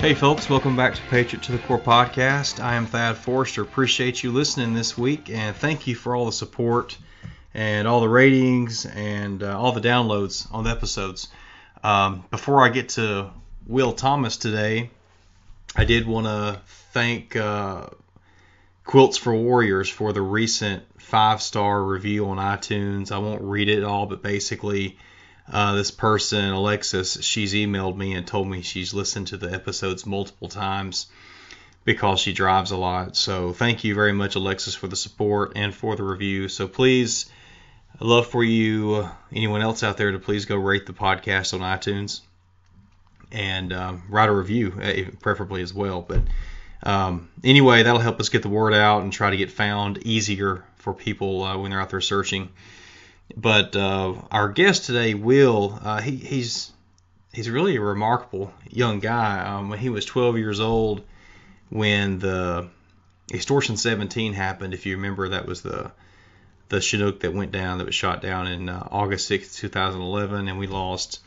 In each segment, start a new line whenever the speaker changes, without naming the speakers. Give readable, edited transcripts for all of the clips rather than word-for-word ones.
Hey folks, welcome back to Patriot to the Core podcast. I am Thad Forrester. Appreciate you listening this week, and thank you for all the support and all the ratings and all the downloads on the episodes. Before I get to Will Thomas today, I did want to thank Quilts for Warriors for the recent 5-star review on iTunes. I won't read it all, but basically this person, Alexis, she's emailed me and told me she's listened to the episodes multiple times because she drives a lot. So thank you very much, Alexis, for the support and for the review. So please, I'd love for you, anyone else out there, to please go rate the podcast on iTunes and write a review, preferably as well. But anyway, that'll help us get the word out and try to get found easier for people when they're out there searching. But our guest today, Will, he's really a remarkable young guy. He was 12 years old when the Extortion 17 happened. If you remember, that was the Chinook that went down, that was shot down in August 6th, 2011, and we lost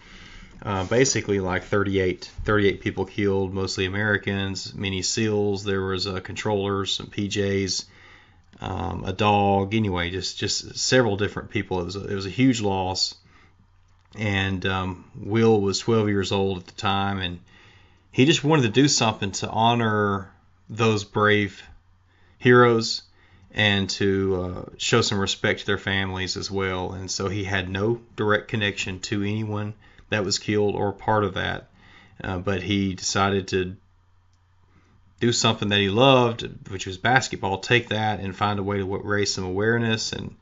basically like 38 people killed, mostly Americans, many SEALs. There was controllers, some PJs. A dog, anyway, just several different people. It was a huge loss, and Will was 12 years old at the time, and he just wanted to do something to honor those brave heroes and to show some respect to their families as well. And so he had no direct connection to anyone that was killed or part of that, but he decided to do something that he loved, which was basketball, take that and find a way to raise some awareness and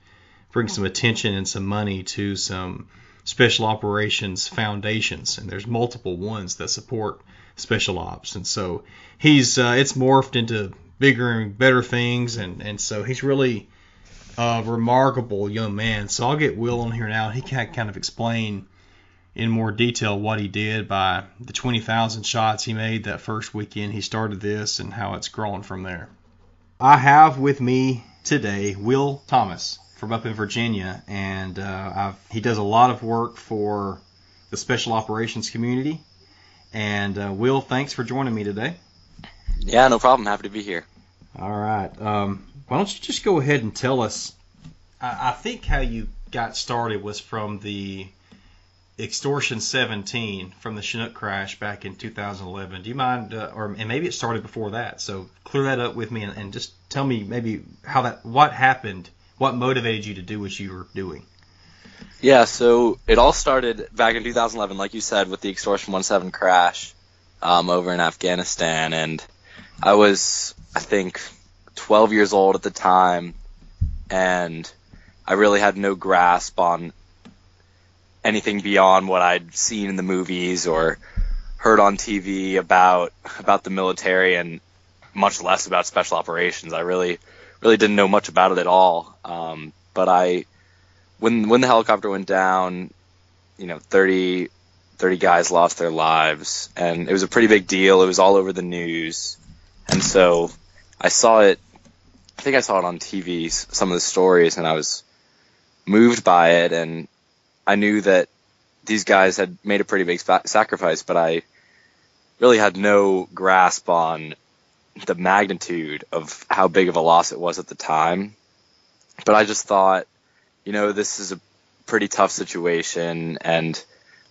bring some attention and some money to some special operations foundations. And there's multiple ones that support special ops. And so it's morphed into bigger and better things. And so he's really a remarkable young man. So I'll get Will on here now. He can kind of explain in more detail what he did by the 20,000 shots he made that first weekend he started this and how it's grown from there. I have with me today Will Thomas from up in Virginia, and he does a lot of work for the special operations community. And Will, thanks for joining me today.
Yeah, no problem. Happy to be here.
All right. Why don't you just go ahead and tell us, I think how you got started was from the Extortion 17 from the Chinook crash back in 2011. Do you mind, and maybe it started before that, so clear that up with me and just tell me maybe what happened, what motivated you to do what you were doing.
Yeah, so it all started back in 2011, like you said, with the Extortion 17 crash over in Afghanistan, and I was, I think, 12 years old at the time, and I really had no grasp on anything beyond what I'd seen in the movies or heard on TV about the military, and much less about special operations. I really didn't know much about it at all. But when the helicopter went down, 30 guys lost their lives, and it was a pretty big deal. It was all over the news, and so I saw it. I think I saw it on TV, some of the stories, and I was moved by it, and I knew that these guys had made a pretty big sacrifice, but I really had no grasp on the magnitude of how big of a loss it was at the time. But I just thought, this is a pretty tough situation, and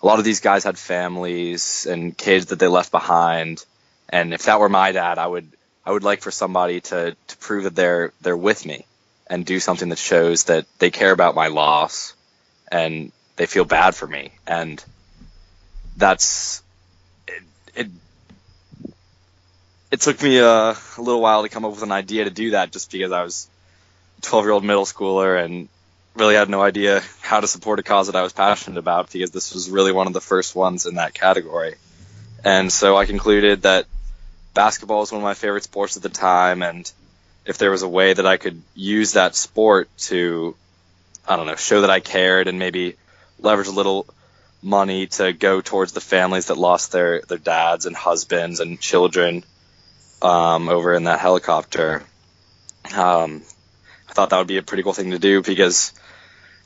a lot of these guys had families and kids that they left behind. And if that were my dad, I would like for somebody to prove that they're with me and do something that shows that they care about my loss and they feel bad for me. And that's it. It took me a little while to come up with an idea to do that, just because I was a 12-year-old middle schooler and really had no idea how to support a cause that I was passionate about, because this was really one of the first ones in that category. And so I concluded that basketball was one of my favorite sports at the time, and if there was a way that I could use that sport to, show that I cared and maybe leverage a little money to go towards the families that lost their dads and husbands and children over in that helicopter, I thought that would be a pretty cool thing to do, because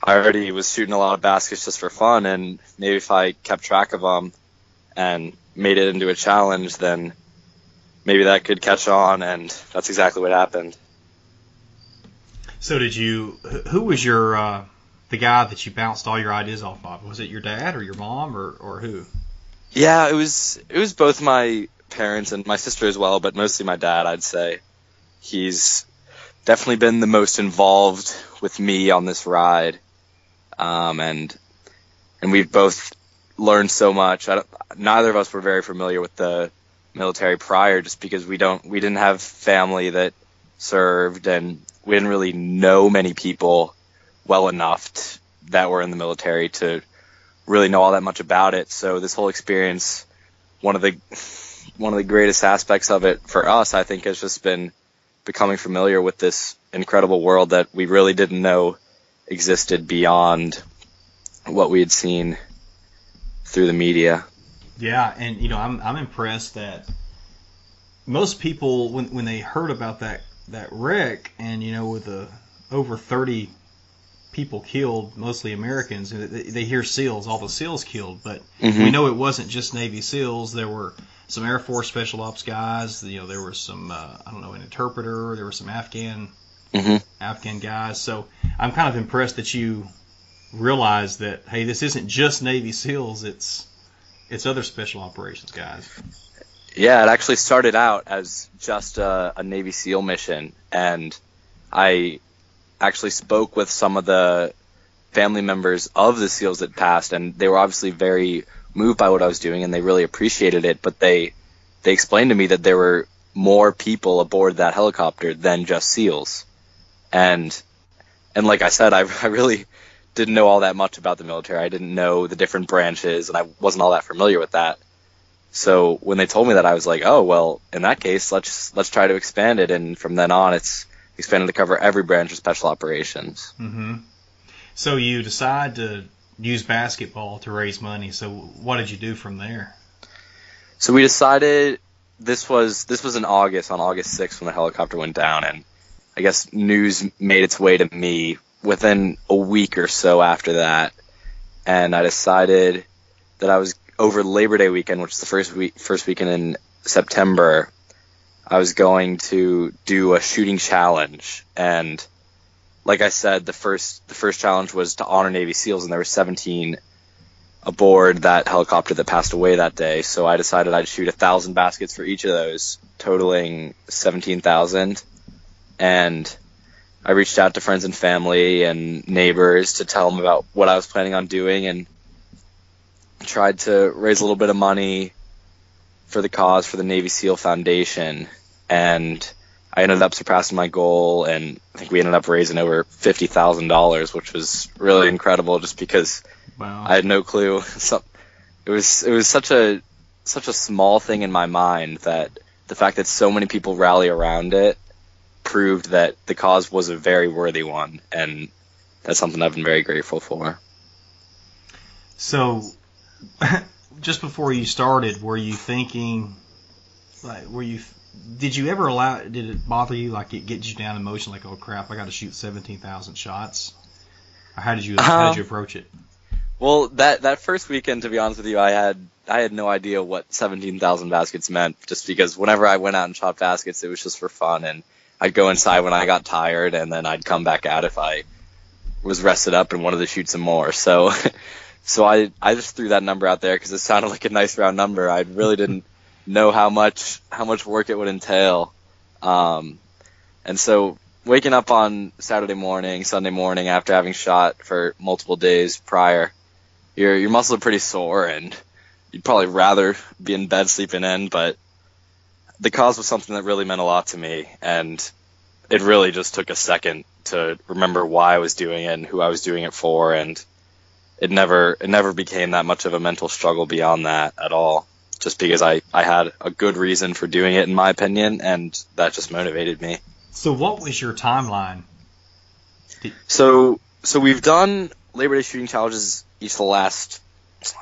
I already was shooting a lot of baskets just for fun, and maybe if I kept track of them and made it into a challenge, then maybe that could catch on, and that's exactly what happened.
So who was your the guy that you bounced all your ideas off of? Was it your dad or your mom or who?
Yeah, it was both my parents and my sister as well, but mostly my dad, I'd say. He's definitely been the most involved with me on this ride, and we've both learned so much. Neither of us were very familiar with the military prior, just because we didn't have family that served, and we didn't really know many people well enough that were in the military to really know all that much about it. So this whole experience, one of the greatest aspects of it for us, I think, has just been becoming familiar with this incredible world that we really didn't know existed beyond what we had seen through the media.
Yeah, and I'm impressed that most people when they heard about that wreck, and with over 30 people killed, mostly Americans, they hear SEALs, all the SEALs killed, but we know it wasn't just Navy SEALs. There were some Air Force Special Ops guys. There were some an interpreter. There were some Afghan guys. So I'm kind of impressed that you realize that, hey, this isn't just Navy SEALs. It's other special operations guys.
Yeah, it actually started out as just a Navy SEAL mission, and I actually spoke with some of the family members of the SEALs that passed, and they were obviously very moved by what I was doing, and they really appreciated it, but they explained to me that there were more people aboard that helicopter than just SEALs. And like I said, I really didn't know all that much about the military. I didn't know the different branches, and I wasn't all that familiar with that. So when they told me that, I was like, oh, well, in that case, let's try to expand it. And from then on, it's expanded to cover every branch of special operations.
Mm-hmm. So you decide to use basketball to raise money. So what did you do from there?
So we decided this was in August, on August 6th when the helicopter went down. And I guess news made its way to me within a week or so after that. And I decided that I was, over Labor Day weekend, which is the first weekend in September, I was going to do a shooting challenge. And like I said, the first challenge was to honor Navy SEALs, and there were 17 aboard that helicopter that passed away that day. So I decided I'd shoot 1,000 baskets for each of those, totaling 17,000. And I reached out to friends and family and neighbors to tell them about what I was planning on doing, and tried to raise a little bit of money for the cause for the Navy SEAL Foundation. And I ended up surpassing my goal, and I think we ended up raising over $50,000, which was really incredible, just because I had no clue. So it was such a small thing in my mind that the fact that so many people rally around it proved that the cause was a very worthy one, and that's something I've been very grateful for.
So, just before you started, were you thinking, did it bother you, like it gets you down in motion, like, oh crap, I got to shoot 17,000 shots? Or how did you approach it?
Well, that first weekend, to be honest with you, I had no idea what 17,000 baskets meant, just because whenever I went out and shot baskets, it was just for fun, and I'd go inside when I got tired, and then I'd come back out if I was rested up and wanted to shoot some more. So I just threw that number out there because it sounded like a nice round number. I really didn't know how much work it would entail. And so waking up on Saturday morning, Sunday morning, after having shot for multiple days prior, your muscles are pretty sore, and you'd probably rather be in bed sleeping in, but the cause was something that really meant a lot to me, and it really just took a second to remember why I was doing it and who I was doing it for, and it never became that much of a mental struggle beyond that at all, just because I had a good reason for doing it, in my opinion, and that just motivated me.
So what was your timeline?
So we've done Labor Day shooting challenges each of the last,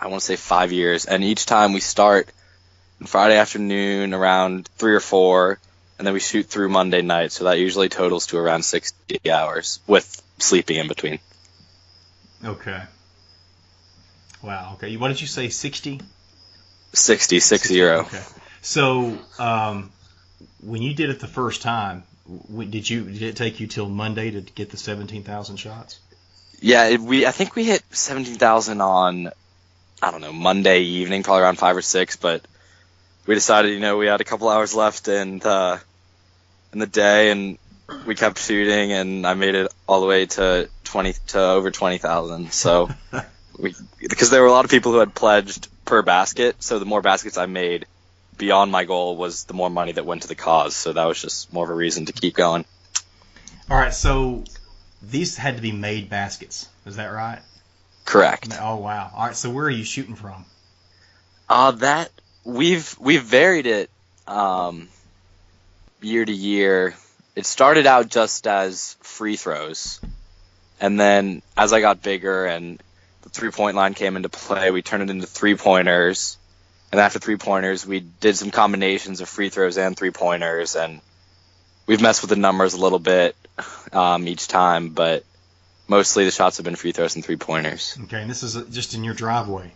I want to say, 5 years, and each time we start on Friday afternoon around 3 or 4, and then we shoot through Monday night, so that usually totals to around 60 hours with sleeping in between.
Okay. Wow, okay. What did you say, 60?
60.
Okay. So, when you did it the first time, did it take you till Monday to get the 17,000 shots?
Yeah, I think we hit 17,000 on, I don't know, Monday evening, probably around 5 or 6, but we decided, we had a couple hours left in the day, and we kept shooting, and I made it all the way to over 20,000. So because there were a lot of people who had pledged per basket, so the more baskets I made beyond my goal was the more money that went to the cause. So that was just more of a reason to keep going.
All right, so these had to be made baskets. Is that right?
Correct.
Oh, wow. All right, so where are you shooting from?
That we've varied it year to year. It started out just as free throws, and then as I got bigger and the three-point line came into play, we turned it into three-pointers. And after three-pointers, we did some combinations of free throws and three-pointers, and we've messed with the numbers a little bit each time, but mostly the shots have been free throws and three-pointers.
Okay, and this is just in your driveway.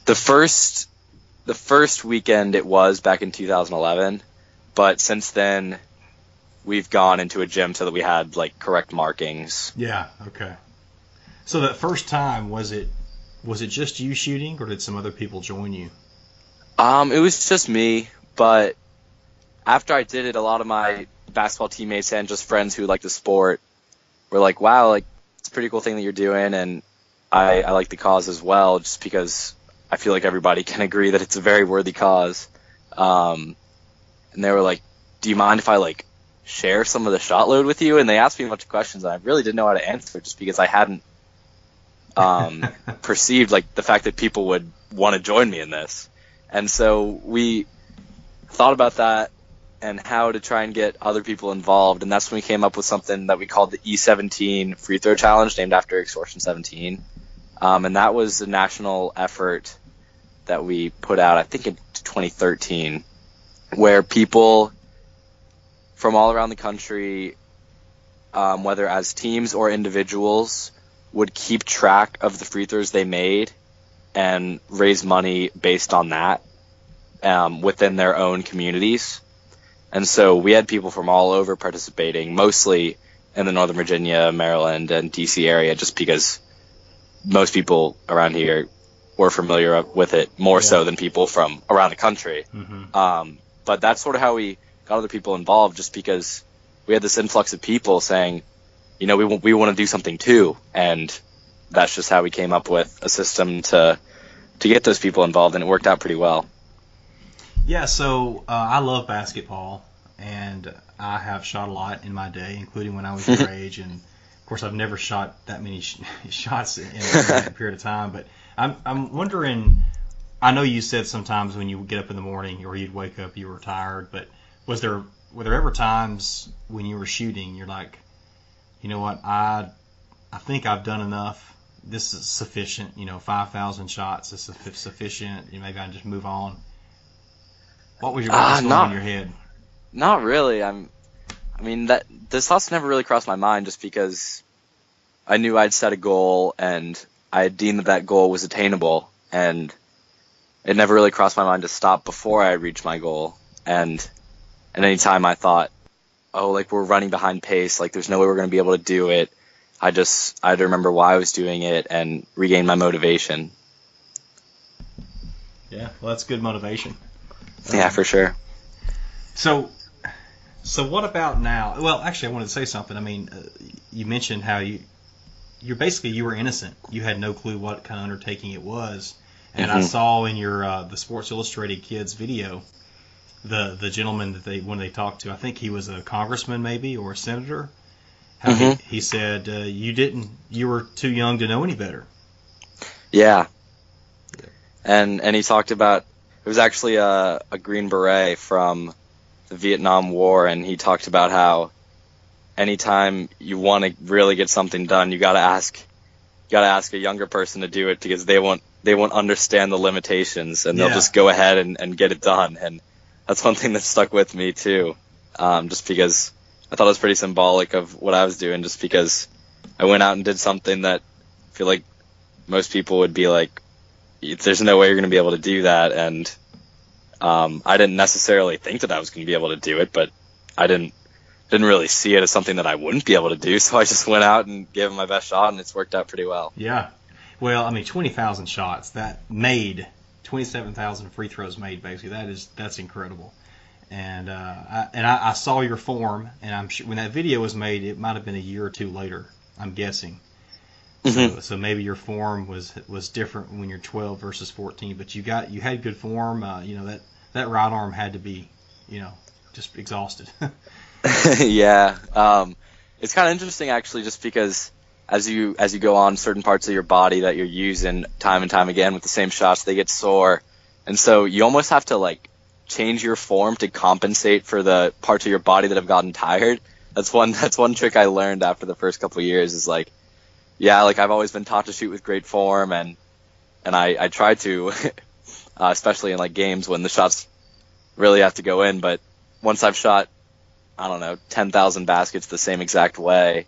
The first weekend it was back in 2011, but since then we've gone into a gym so that we had correct markings.
Yeah, okay. So that first time, was it just you shooting, or did some other people join you?
It was just me, but after I did it, a lot of my basketball teammates and just friends who like the sport were like, wow, it's a pretty cool thing that you're doing, and I like the cause as well, just because I feel like everybody can agree that it's a very worthy cause. And they were like, do you mind if I share some of the shot load with you? And they asked me a bunch of questions, and I really didn't know how to answer, just because I hadn't perceived the fact that people would want to join me in this. And so we thought about that and how to try and get other people involved, and that's when we came up with something that we called the E17 free throw challenge, named after Extortion 17. And that was a national effort that we put out, I think, in 2013, where people from all around the country, whether as teams or individuals, would keep track of the free throws they made and raise money based on that within their own communities. And so we had people from all over participating, mostly in the Northern Virginia, Maryland, and D.C. area, just because most people around here were familiar with it more so than people from around the country. Mm-hmm. But that's sort of how we got other people involved, just because we had this influx of people saying, we want to do something too. And that's just how we came up with a system to get those people involved, and it worked out pretty well.
Yeah, so I love basketball, and I have shot a lot in my day, including when I was your age. And of course, I've never shot that many shots in a period of time. But I'm wondering, I know you said sometimes when you would get up in the morning or you'd wake up, you were tired. But were there ever times when you were shooting, you're like, you know what, I think I've done enough. This is sufficient. 5,000 shots is sufficient. Maybe I can just move on. What was going on in your head?
Not really. Those thoughts never really crossed my mind, just because I knew I'd set a goal and I had deemed that goal was attainable, and it never really crossed my mind to stop before I reached my goal. And any time I thought, we're running behind pace, there's no way we're going to be able to do it, I had to remember why I was doing it and regain my motivation.
Yeah, well, that's good motivation.
Yeah, for sure.
So what about now? Well, actually, I wanted to say something. You mentioned how you were innocent. You had no clue what kind of undertaking it was. And I saw in your the Sports Illustrated Kids video, the gentleman that when they talked to, I think he was a congressman maybe or a senator. How he said you were too young to know any better. Yeah.
And he talked about, it was actually a Green Beret from the Vietnam War, and he talked about how anytime you want to really get something done, you gotta ask a younger person to do it, because they won't understand the limitations, and they'll just go ahead and get it done. And that's one thing that stuck with me too, just because I thought it was pretty symbolic of what I was doing, just because I went out and did something that I feel like most people would be like, there's no way you're going to be able to do that. And I didn't necessarily think that I was going to be able to do it, but I didn't really see it as something that I wouldn't be able to do. So I just went out and gave it my best shot, and it's worked out pretty well.
Yeah. Well, I mean, 20,000 shots that made 27,000 free throws made. Basically, that's incredible. And I saw your form, and I'm sure when that video was made, it might have been a year or two later. I'm guessing.
Mm-hmm.
So maybe your form was different when you're 12 versus 14, but you had good form. That right arm had to be, just exhausted.
Yeah. It's kind of interesting actually, just because as you go on, certain parts of your body that you're using time and time again with the same shots, they get sore, and so you almost have to like change your form to compensate for the parts of your body that have gotten tired. That's one trick I learned after the first couple of years is like, yeah, like I've always been taught to shoot with great form, and I try to, especially in like games when the shots really have to go in. But once I've shot, I don't know, 10,000 baskets the same exact way,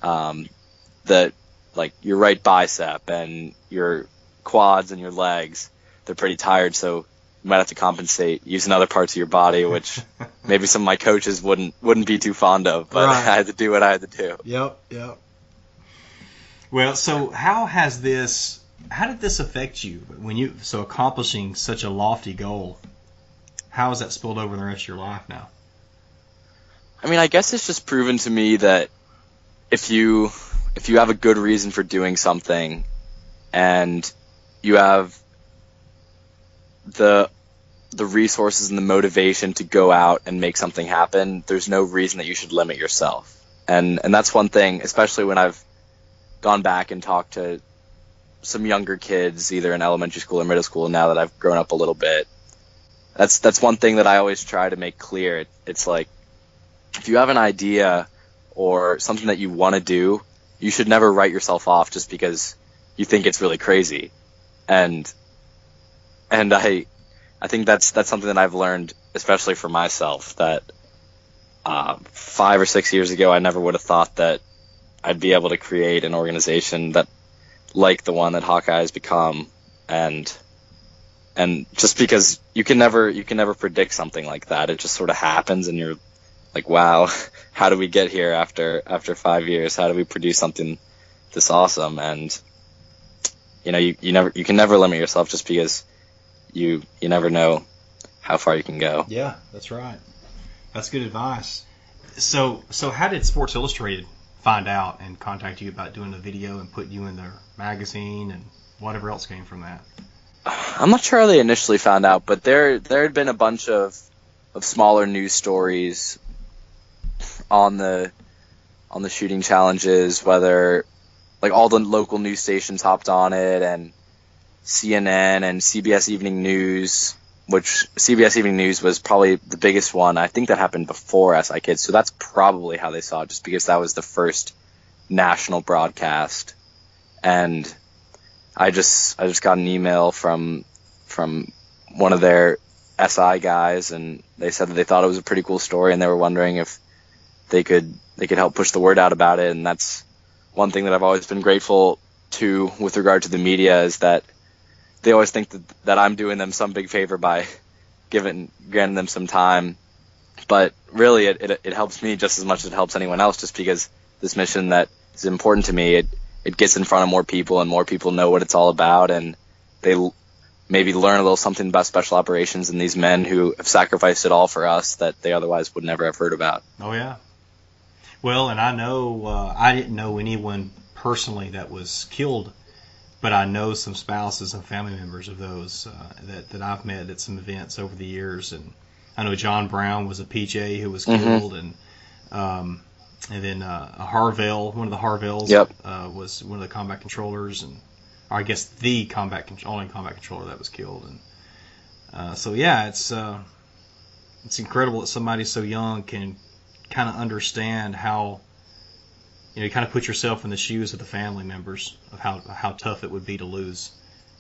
that like your right bicep and your quads and your legs, they're pretty tired, so you might have to compensate using other parts of your body, which maybe some of my coaches wouldn't be too fond of, but right. I had to do what I had to do.
Yep. Well, so how did this affect you when accomplishing such a lofty goal? How has that spilled over in the rest of your life now?
I mean, I guess it's just proven to me that if you have a good reason for doing something, and you have the resources and the motivation to go out and make something happen, there's no reason that you should limit yourself. And that's one thing, especially when I've gone back and talked to some younger kids, either in elementary school or middle school, now that I've grown up a little bit. That's one thing that I always try to make clear. It's like, if you have an idea or something that you want to do, you should never write yourself off just because you think it's really crazy. And I think that's something that I've learned, especially for myself, that 5 or 6 years ago I never would have thought that I'd be able to create an organization that like the one that Hawkeye has become, and just because you can never predict something like that. It just sort of happens, and you're like, wow, how do we get here after 5 years? How do we produce something this awesome? And you can never limit yourself, just because you never know how far you can go.
Yeah, that's right. That's good advice. So how did Sports Illustrated find out and contact you about doing the video and put you in their magazine, and whatever else came from that?
I'm not sure how they initially found out, but there had been a bunch of smaller news stories on the shooting challenges, whether like all the local news stations hopped on it, and CNN and CBS Evening News, which CBS Evening News was probably the biggest one. I think that happened before SI Kids, so that's probably how they saw it, just because that was the first national broadcast. And I just got an email from one of their SI guys, and they said that they thought it was a pretty cool story, and they were wondering if they could help push the word out about it. And that's one thing that I've always been grateful to with regard to the media, is that they always think that I'm doing them some big favor by granting them some time. But really, it helps me just as much as it helps anyone else, just because this mission that is important to me, it gets in front of more people, and more people know what it's all about, and they maybe learn a little something about special operations and these men who have sacrificed it all for us that they otherwise would never have heard about.
Oh, yeah. Well, and I know I didn't know anyone personally that was killed, but I know some spouses and family members of those that I've met at some events over the years. And I know John Brown was a PJ who was killed, and then a Harvell, one of the Harvells, was one of the combat controllers, or I guess the only combat controller that was killed. And so yeah, it's incredible that somebody so young can kind of understand how, you kind of put yourself in the shoes of the family members of how tough it would be to lose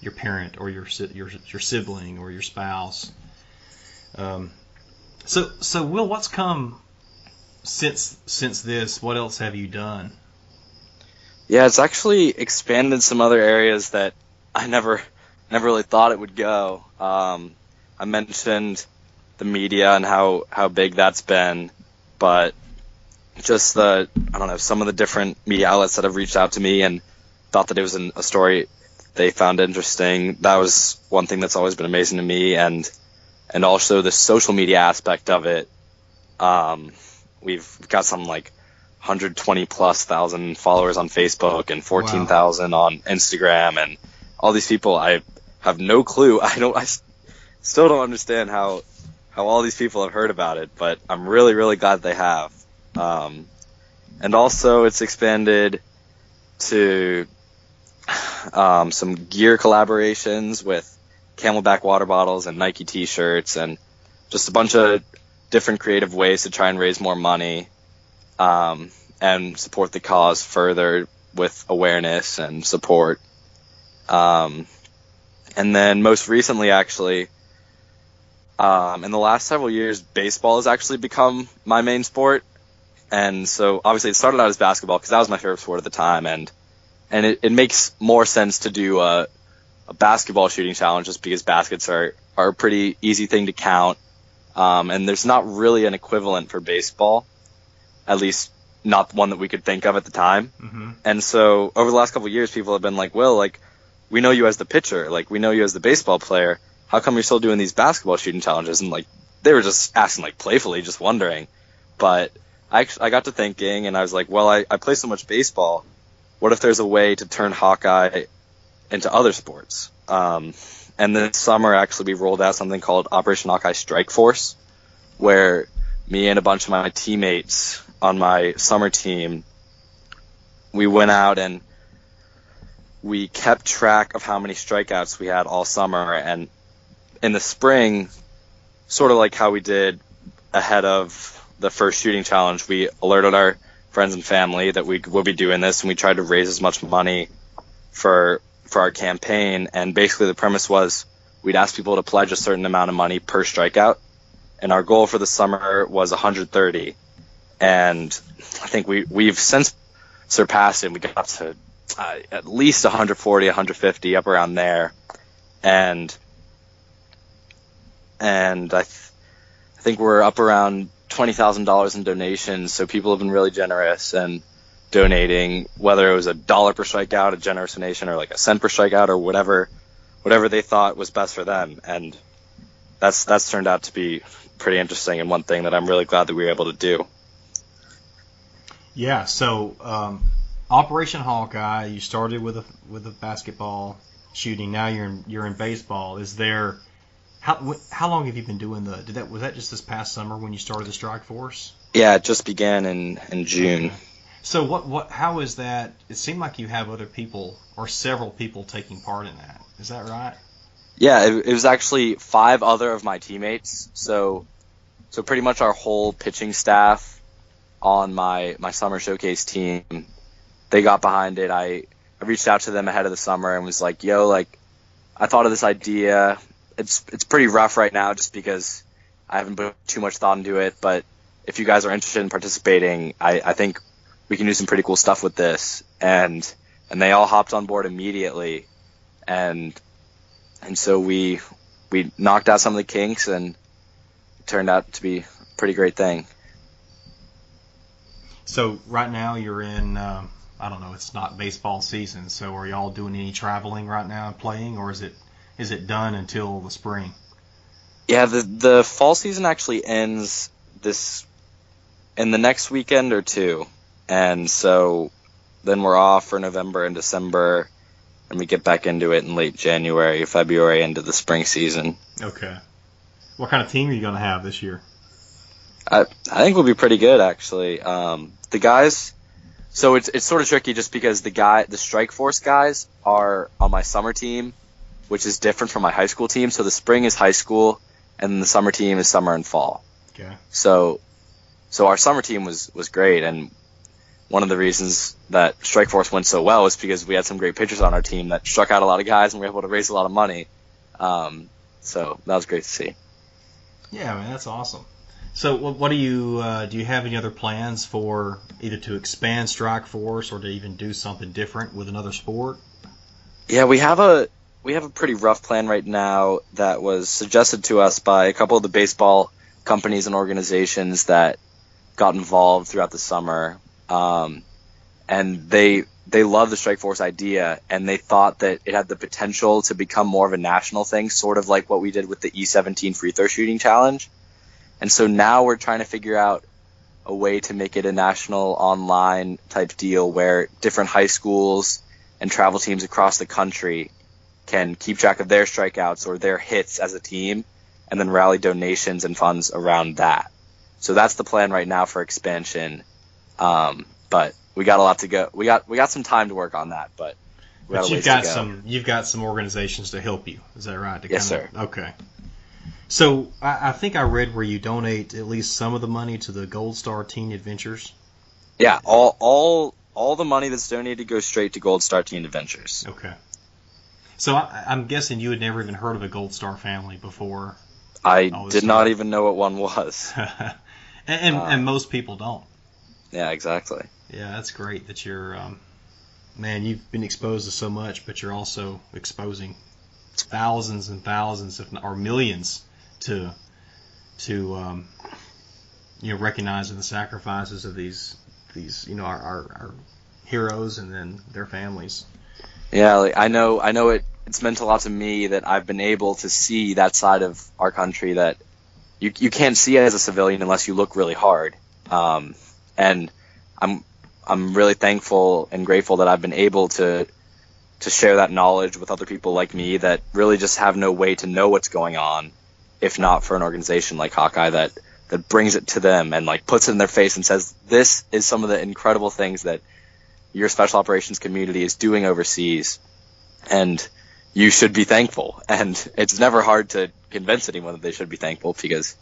your parent or your sibling or your spouse. So Will, what's come since this? What else have you done?
Yeah, it's actually expanded some other areas that I never really thought it would go. I I mentioned the media and how big that's been, but just I don't know, some of the different media outlets that have reached out to me and thought that it was a story they found interesting. That was one thing that's always been amazing to me, and also the social media aspect of it. We've got some like 120 plus thousand followers on Facebook and 14,000 on Instagram, and all these people. I have no clue. I still don't understand how all these people have heard about it, but I'm really, really glad they have. And also it's expanded to some gear collaborations with Camelback water bottles and Nike t-shirts, and just a bunch of different creative ways to try and raise more money and support the cause further with awareness and support. And then most recently, actually, in the last several years, baseball has actually become my main sport. And so obviously it started out as basketball because that was my favorite sport at the time. And it makes more sense to do a basketball shooting challenge just because baskets are a pretty easy thing to count. And there's not really an equivalent for baseball, at least not one that we could think of at the time. Mm-hmm. And so over the last couple of years, people have been like, Will, like, we know you as the pitcher, like, we know you as the baseball player. How come you're still doing these basketball shooting challenges? And like, they were just asking like playfully, just wondering. But I got to thinking, and I was like, well, I play so much baseball. What if there's a way to turn Hawkeye into other sports? And this summer, actually, we rolled out something called Operation Hawkeye Strike Force, where me and a bunch of my teammates on my summer team, we went out and we kept track of how many strikeouts we had all summer. And in the spring, sort of like how we did ahead of the first shooting challenge, we alerted our friends and family that we would be doing this, and we tried to raise as much money for our campaign. And basically the premise was we'd ask people to pledge a certain amount of money per strikeout, and our goal for the summer was 130. And I think we've since surpassed it. We got up to at least 140, 150, up around there. And I think we're up around $20,000 in donations, so people have been really generous and donating, whether it was $1 per strikeout, a generous donation, or like a cent per strikeout, or whatever they thought was best for them. And that's turned out to be pretty interesting, and one thing that I'm really glad that we were able to do.
Yeah. So Operation Hawkeye, you started with a basketball shooting. Now you're in baseball. Is there How long have you been doing was that just this past summer when you started the Strike Force?
Yeah, it just began in June.
Okay. So how is that? It seemed like you have other people or several people taking part in that. Is that right?
Yeah, it was actually 5 other of my teammates. So pretty much our whole pitching staff on my summer showcase team, they got behind it. I reached out to them ahead of the summer and was like, yo, like, I thought of this idea. It's pretty rough right now just because I haven't put too much thought into it, but if you guys are interested in participating, I think we can do some pretty cool stuff with this. And they all hopped on board immediately, and so we knocked out some of the kinks, and it turned out to be a pretty great thing.
So right now you're in I don't know, it's not baseball season, so are y'all doing any traveling right now and playing, or is it done until the spring?
Yeah, the fall season actually ends in the next weekend or two, and so then we're off for November and December, and we get back into it in late January, February, into the spring season.
Okay. What kind of team are you going to have this year?
I think we'll be pretty good, actually. The guys, so it's sort of tricky just because the Strike Force guys are on my summer team, which is different from my high school team. So the spring is high school, and then the summer team is summer and fall.
Okay.
So our summer team was great, and one of the reasons that Strike Force went so well was because we had some great pitchers on our team that struck out a lot of guys, and we were able to raise a lot of money. So that was great to see.
Yeah, man, that's awesome. So what do you have any other plans for either to expand Strike Force or to even do something different with another sport?
Yeah, we have a we have a pretty rough plan right now that was suggested to us by a couple of the baseball companies and organizations that got involved throughout the summer. And they love the Strike Force idea, and they thought that it had the potential to become more of a national thing, sort of like what we did with the E17 free throw shooting challenge. And so now we're trying to figure out a way to make it a national online type deal where different high schools and travel teams across the country can keep track of their strikeouts or their hits as a team and then rally donations and funds around that. So that's the plan right now for expansion. But we got a lot to go. We got some time to work on that, but
you've got some organizations to help you. Is that right?
Yes, sir.
Okay. So I think I read where you donate at least some of the money to the Gold Star Teen Adventures.
Yeah, all the money that's donated goes straight to Gold Star Teen Adventures.
Okay. So I'm guessing you had never even heard of a Gold Star family before.
I did not even know what one was.
and most people don't.
Yeah, exactly.
Yeah, that's great that you're, man, you've been exposed to so much, but you're also exposing thousands and thousands, or millions, to recognizing the sacrifices of these our heroes and then their families.
Yeah, like, I know it's meant a lot to me that I've been able to see that side of our country that you can't see as a civilian unless you look really hard. And I'm really thankful and grateful that I've been able to share that knowledge with other people like me that really just have no way to know what's going on, if not for an organization like Hawkeye that brings it to them and like puts it in their face and says, this is some of the incredible things that your special operations community is doing overseas, and you should be thankful. And it's never hard to convince anyone that they should be thankful, because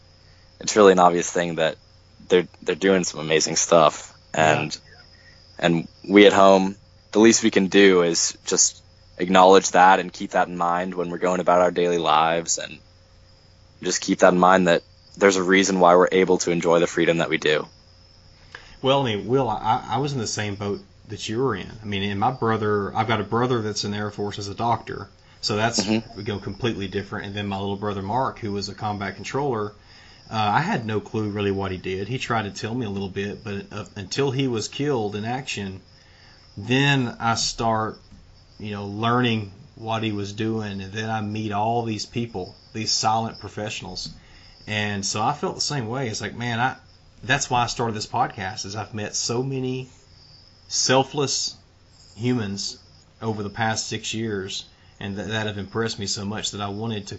it's really an obvious thing that they're doing some amazing stuff. And we at home, the least we can do is just acknowledge that and keep that in mind when we're going about our daily lives, and just keep that in mind that there's a reason why we're able to enjoy the freedom that we do.
Well, I mean, Will, I was in the same boat that you were in. I mean, and I've got a brother that's in the Air Force as a doctor, so that's completely different. And then my little brother Mark, who was a combat controller, I had no clue really what he did. He tried to tell me a little bit, but until he was killed in action, then I start, learning what he was doing, and then I meet all these people, these silent professionals, and so I felt the same way. It's like, man, that's why I started this podcast, is I've met so many selfless humans over the past 6 years, and that have impressed me so much that I wanted to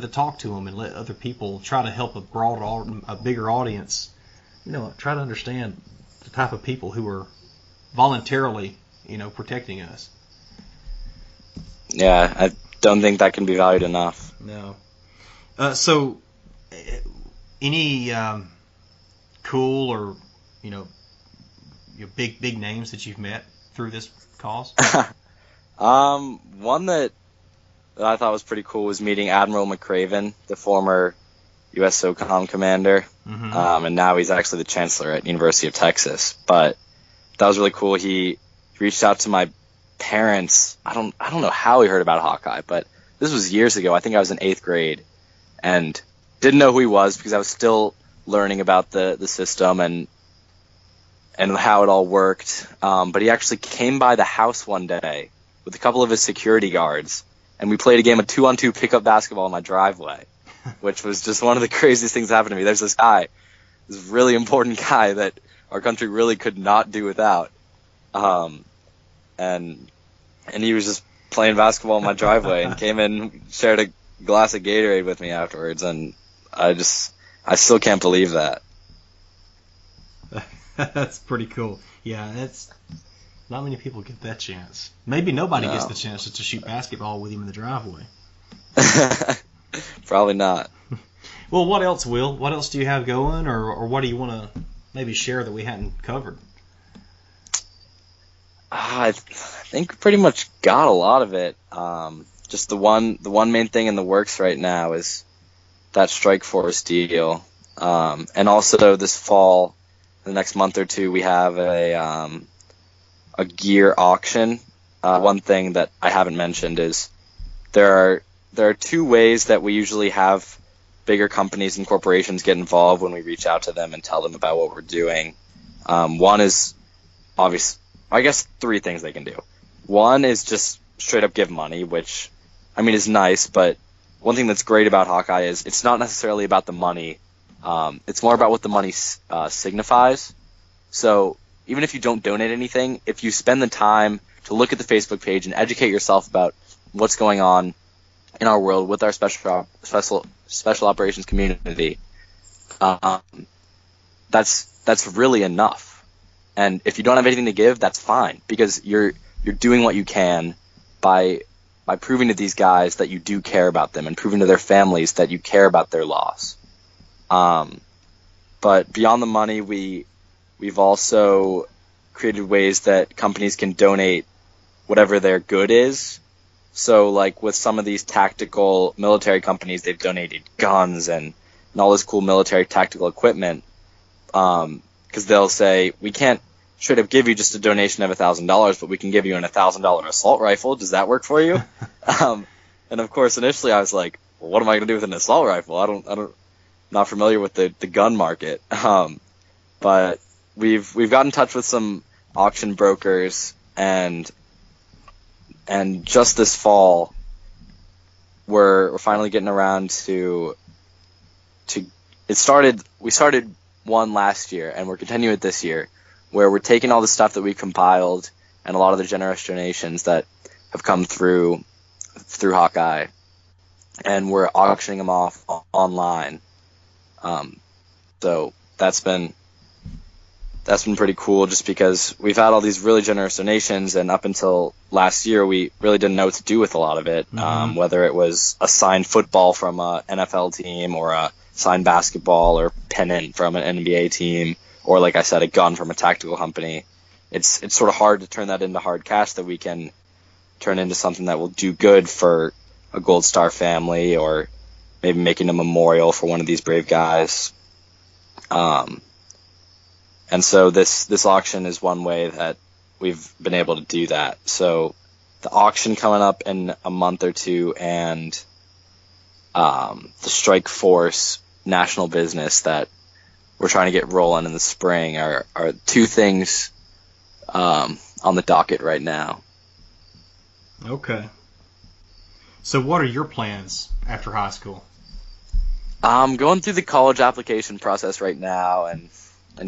talk to them and let other people try to help a bigger audience, try to understand the type of people who are voluntarily, protecting us.
Yeah, I don't think that can be valued enough.
No. So, any cool or your big names that you've met through this cause?
One that I thought was pretty cool was meeting Admiral McRaven, the former U.S. SOCOM commander, and now he's actually the chancellor at University of Texas. But that was really cool. He reached out to my parents. I don't know how he heard about Hawkeye, but this was years ago. I think I was in 8th grade, and didn't know who he was because I was still learning about the system and how it all worked. But he actually came by the house one day with a couple of his security guards, and we played a game of 2-on-2 pickup basketball in my driveway, which was just one of the craziest things that happened to me. There's this guy, this really important guy that our country really could not do without, and he was just playing basketball in my driveway and came in, shared a glass of Gatorade with me afterwards, and I still can't believe that.
That's pretty cool. Yeah, that's not many people get that chance. Maybe nobody gets the chance to shoot basketball with him in the driveway.
Probably not.
Well, what else, Will? What else do you have going, or what do you want to maybe share that we hadn't covered?
I think we pretty much got a lot of it. Just the one main thing in the works right now is that Strike Force deal, and also this fall, the next month or two, we have a gear auction one thing that I haven't mentioned is there are two ways that we usually have bigger companies and corporations get involved when we reach out to them and tell them about what we're doing. One is obvious. I guess three things they can do. One is just straight up give money, which I mean is nice, but one thing that's great about Hawkeye is it's not necessarily about the money. It's more about what the money signifies. So even if you don't donate anything, if you spend the time to look at the Facebook page and educate yourself about what's going on in our world with our special operations community, that's really enough. And if you don't have anything to give, that's fine, because you're doing what you can by proving to these guys that you do care about them and proving to their families that you care about their loss. But beyond the money, we've also created ways that companies can donate whatever their good is. So like with some of these tactical military companies, they've donated guns and all this cool military tactical equipment. Because they'll say, we can't straight up give you just a donation of $1,000, but we can give you an $1,000 assault rifle. Does that work for you? And of course, initially I was like, well, what am I going to do with an assault rifle? I'm not familiar with the gun market. But we've got in touch with some auction brokers, and just this fall, we're finally getting around to we started one last year, and we're continuing it this year, where we're taking all the stuff that we compiled and a lot of the generous donations that have come through Hawkeye, and we're auctioning them off online. So that's been pretty cool, just because we've had all these really generous donations, and up until last year, we really didn't know what to do with a lot of it, whether it was a signed football from a NFL team, or a signed basketball or pennant from an NBA team, or like I said, a gun from a tactical company. It's sort of hard to turn that into hard cash that we can turn into something that will do good for a Gold Star family, or maybe making a memorial for one of these brave guys. And so this auction is one way that we've been able to do that. So the auction coming up in a month or two, and the Strike Force national business that we're trying to get rolling in the spring are two things on the docket right now.
Okay. So what are your plans after high school?
I'm going through the college application process right now and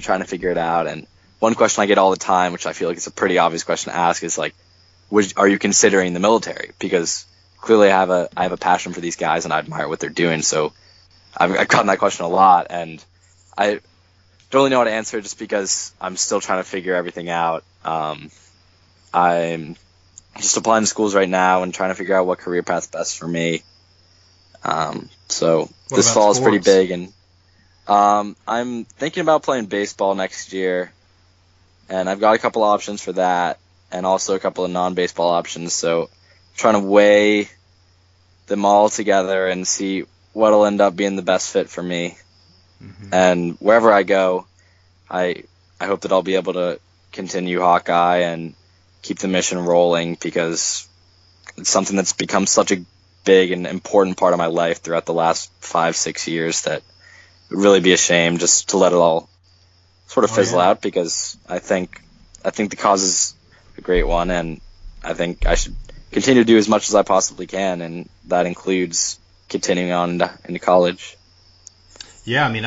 trying to figure it out. And one question I get all the time, which I feel like it's a pretty obvious question to ask, is like, are you considering the military? Because clearly I have a passion for these guys and I admire what they're doing. So I've gotten that question a lot, and I don't really know how to answer it, just because I'm still trying to figure everything out. I'm just applying to schools right now and trying to figure out what career path's best for me. So this fall is pretty big, and I'm thinking about playing baseball next year, and I've got a couple options for that, and also a couple of non-baseball options. So I'm trying to weigh them all together and see what'll end up being the best fit for me. And wherever I go, I hope that I'll be able to continue Hawkeye and keep the mission rolling, because it's something that's become such a big and important part of my life throughout the last 5-6 years that it would really be a shame just to let it all sort of fizzle out, because I think the cause is a great one, and I think I should continue to do as much as I possibly can, and that includes continuing on into college.
Yeah, I mean,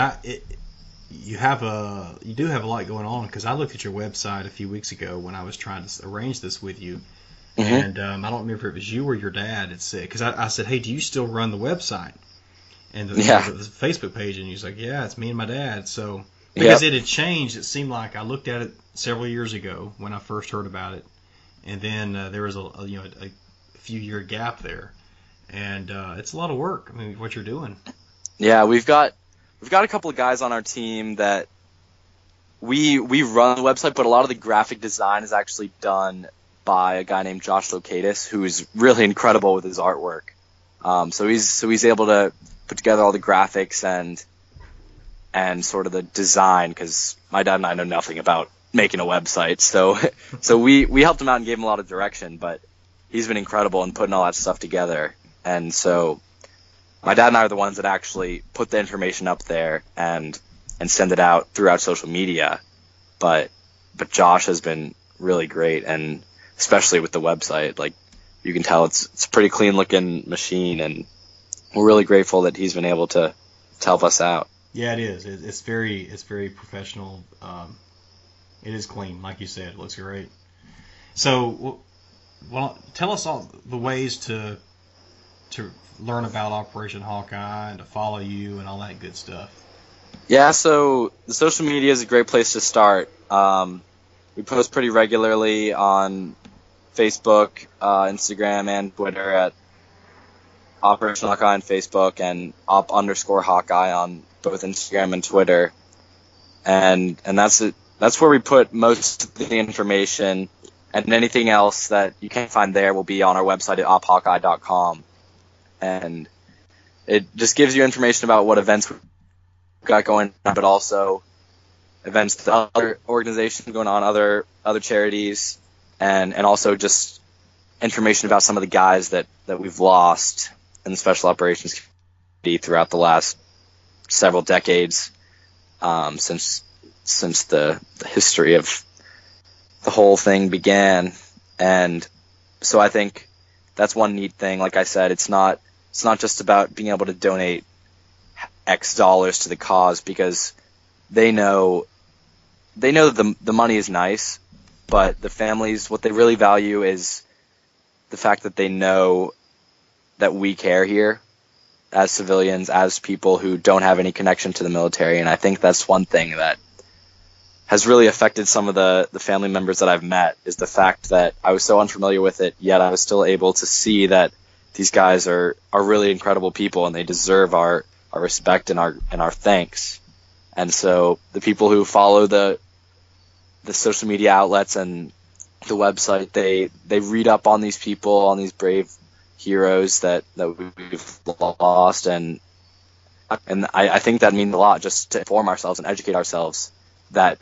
you do have a lot going on, because I looked at your website a few weeks ago when I was trying to arrange this with you, and I don't remember if it was you or your dad. It said, because I said, hey, do you still run the website and the Facebook page? And he was like, yeah, it's me and my dad. So because it had changed, it seemed like I looked at it several years ago when I first heard about it, and then there was a few year gap there, and it's a lot of work. I mean, what you're doing.
Yeah, we've got a couple of guys on our team that we run the website, but a lot of the graphic design is actually done by a guy named Josh Locatus, who is really incredible with his artwork. So he's able to put together all the graphics and sort of the design, because my dad and I know nothing about making a website. So we helped him out and gave him a lot of direction, but he's been incredible in putting all that stuff together. And so my dad and I are the ones that actually put the information up there and send it out throughout social media. But Josh has been really great, and especially with the website, like, you can tell it's a pretty clean looking machine, and we're really grateful that he's been able to help us out.
Yeah, it is. It's very professional. It is clean, like you said. It looks great. So, well, tell us all the ways to learn about Operation Hawkeye and to follow you and all that good stuff.
Yeah, so the social media is a great place to start. We post pretty regularly on Facebook, Instagram, and Twitter at Operation Hawkeye on Facebook and op_Hawkeye on both Instagram and Twitter. And that's it. That's where we put most of the information, and anything else that you can't find there will be on our website at ophawkeye.com. And it just gives you information about what events we've got going on, but also events to other organizations going on, other charities, and also just information about some of the guys that we've lost in the special operations community throughout the last several decades, since the history of the whole thing began. And so I think that's one neat thing. Like I said, it's not just about being able to donate X dollars to the cause, because they know that the money is nice, but the families, what they really value is the fact that they know that we care here as civilians, as people who don't have any connection to the military. And I think that's one thing that has really affected some of the family members that I've met, is the fact that I was so unfamiliar with it, yet I was still able to see that these guys are really incredible people, and they deserve our respect and our thanks. And so the people who follow the social media outlets and the website, they read up on these people, on these brave heroes that we've lost, and I think that means a lot, just to inform ourselves and educate ourselves that,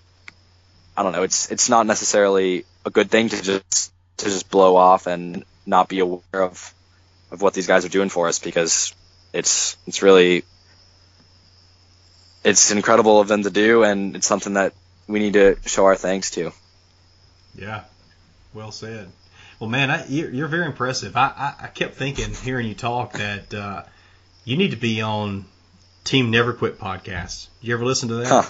I don't know, it's not necessarily a good thing to just blow off and not be aware of what these guys are doing for us, because it's incredible of them to do, and it's something that we need to show our thanks to.
Yeah, well said. Well, man, you're very impressive. I kept thinking, hearing you talk, that you need to be on Team Never Quit podcast. Did you ever listen to that?
Huh.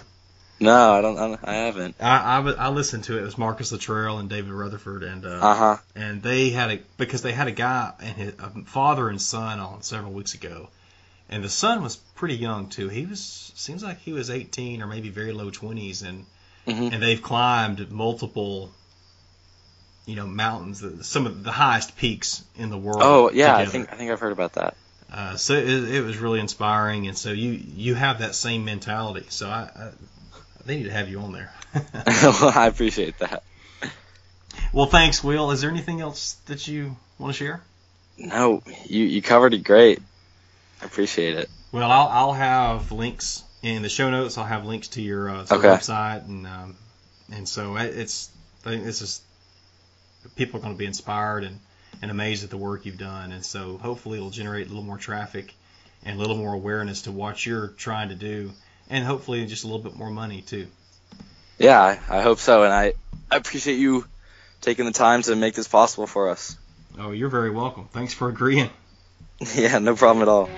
No, I haven't.
I listened to it. It was Marcus Luttrell and David Rutherford, and and they had a guy and a father and son on several weeks ago, and the son was pretty young too. Seems like he was 18 or maybe very low 20s, and they've climbed multiple, mountains, some of the highest peaks in the world.
Oh yeah,
together.
I think I've heard about that.
So it was really inspiring, and so you have that same mentality. So they need to have you on there.
Well, I appreciate that.
Well, thanks, Will. Is there anything else that you want to share?
No, you covered it great. I appreciate it.
Well, I'll have links in the show notes. I'll have links to your website, and so it's just, people are going to be inspired and amazed at the work you've done, and so hopefully it'll generate a little more traffic and a little more awareness to what you're trying to do. And hopefully just a little bit more money, too.
Yeah, I hope so. And I appreciate you taking the time to make this possible for us.
Oh, you're very welcome. Thanks for agreeing.
Yeah, no problem at all.